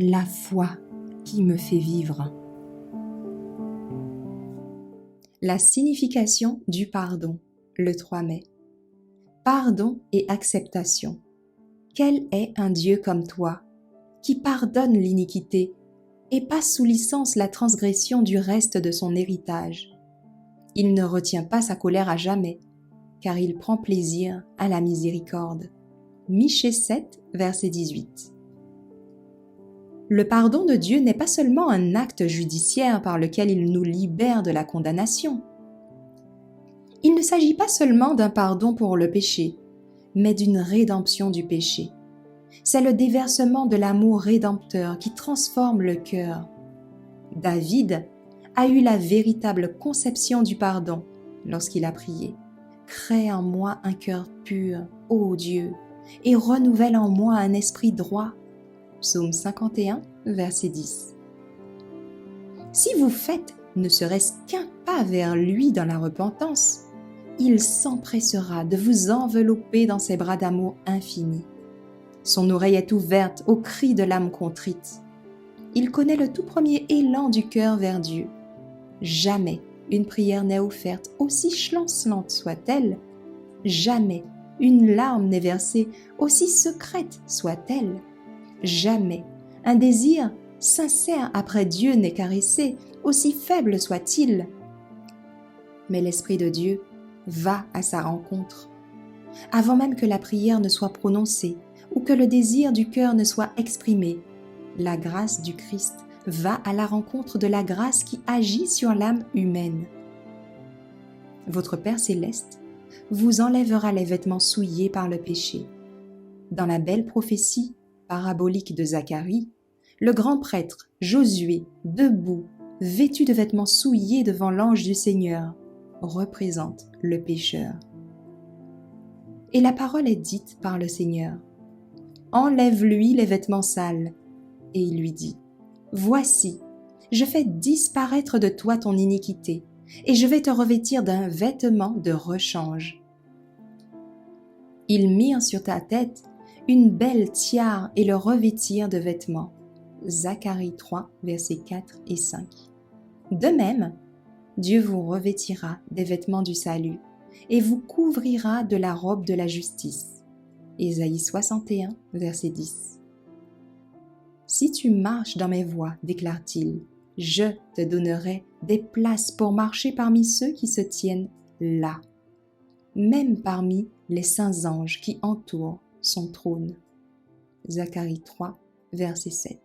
la foi qui me fait vivre. La signification du pardon, le 3 mai. Pardon et acceptation. Quel est un Dieu comme toi, qui pardonne l'iniquité et passe sous licence la transgression du reste de son héritage. Il ne retient pas sa colère à jamais, car il prend plaisir à la miséricorde. Michée 7, verset 18. Le pardon de Dieu n'est pas seulement un acte judiciaire par lequel il nous libère de la condamnation. Il ne s'agit pas seulement d'un pardon pour le péché, mais d'une rédemption du péché. C'est le déversement de l'amour rédempteur qui transforme le cœur. David a eu la véritable conception du pardon lorsqu'il a prié. « Crée en moi un cœur pur, ô Dieu, et renouvelle en moi un esprit droit. » Psaume 51, verset 10. Si vous faites ne serait-ce qu'un pas vers lui dans la repentance, il s'empressera de vous envelopper dans ses bras d'amour infini. Son oreille est ouverte au cri de l'âme contrite. Il connaît le tout premier élan du cœur vers Dieu. Jamais une prière n'est offerte, aussi chancelante soit-elle. Jamais une larme n'est versée, aussi secrète soit-elle. Jamais un désir sincère après Dieu n'est caressé, aussi faible soit-il. Mais l'Esprit de Dieu va à sa rencontre. Avant même que la prière ne soit prononcée ou que le désir du cœur ne soit exprimé, la grâce du Christ va à la rencontre de la grâce qui agit sur l'âme humaine. Votre Père céleste vous enlèvera les vêtements souillés par le péché. Dans la belle prophétie parabolique de Zacharie, le grand prêtre Josué, debout, vêtu de vêtements souillés devant l'ange du Seigneur, représente le pécheur. Et la parole est dite par le Seigneur. Enlève-lui les vêtements sales. Et il lui dit, voici, je fais disparaître de toi ton iniquité, et je vais te revêtir d'un vêtement de rechange. Ils mirent sur ta tête une belle tiare et le revêtirent de vêtements. Zacharie 3, versets 4 et 5. De même, Dieu vous revêtira des vêtements du salut et vous couvrira de la robe de la justice. Ésaïe 61, verset 10. Si tu marches dans mes voies, déclare-t-il, je te donnerai des places pour marcher parmi ceux qui se tiennent là, même parmi les saints anges qui entourent son trône. Zacharie 3, verset 7.